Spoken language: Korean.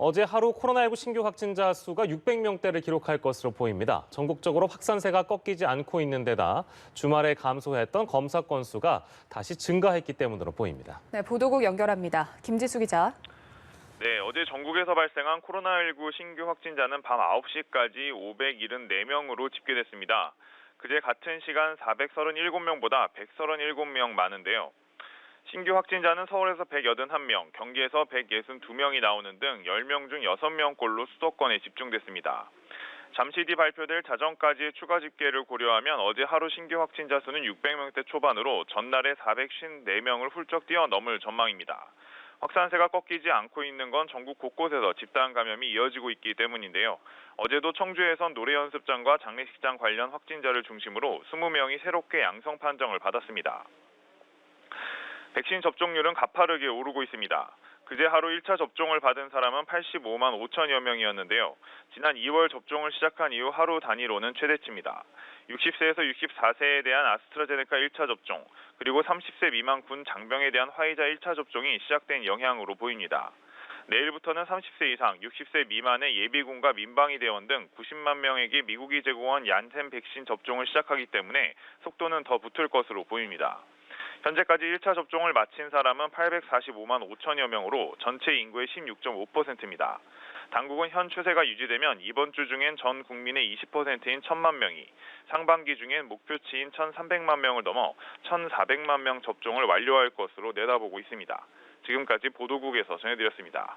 어제 하루 코로나19 신규 확진자 수가 600명대를 기록할 것으로 보입니다. 전국적으로 확산세가 꺾이지 않고 있는 데다 주말에 감소했던 검사 건수가 다시 증가했기 때문으로 보입니다. 네, 보도국 연결합니다. 김지수 기자. 네, 어제 전국에서 발생한 코로나19 신규 확진자는 밤 9시까지 574명으로 집계됐습니다. 그제 같은 시간 437명보다 137명 많은데요. 신규 확진자는 서울에서 181명, 경기에서 162명이 나오는 등 10명 중 6명꼴로 수도권에 집중됐습니다. 잠시 뒤 발표될 자정까지의 추가 집계를 고려하면 어제 하루 신규 확진자 수는 600명대 초반으로 전날의 454명을 훌쩍 뛰어넘을 전망입니다. 확산세가 꺾이지 않고 있는 건 전국 곳곳에서 집단 감염이 이어지고 있기 때문인데요. 어제도 청주에선 노래 연습장과 장례식장 관련 확진자를 중심으로 20명이 새롭게 양성 판정을 받았습니다. 백신 접종률은 가파르게 오르고 있습니다. 그제 하루 1차 접종을 받은 사람은 85만 5천여 명이었는데요. 지난 2월 접종을 시작한 이후 하루 단위로는 최대치입니다. 60세에서 64세에 대한 아스트라제네카 1차 접종, 그리고 30세 미만 군 장병에 대한 화이자 1차 접종이 시작된 영향으로 보입니다. 내일부터는 30세 이상, 60세 미만의 예비군과 민방위대원 등 90만 명에게 미국이 제공한 얀센 백신 접종을 시작하기 때문에 속도는 더 붙을 것으로 보입니다. 현재까지 1차 접종을 마친 사람은 845만 5천여 명으로 전체 인구의 16.5%입니다. 당국은 현 추세가 유지되면 이번 주 중엔 전 국민의 20%인 1,000만 명이, 상반기 중엔 목표치인 1,300만 명을 넘어 1,400만 명 접종을 완료할 것으로 내다보고 있습니다. 지금까지 보도국에서 전해드렸습니다.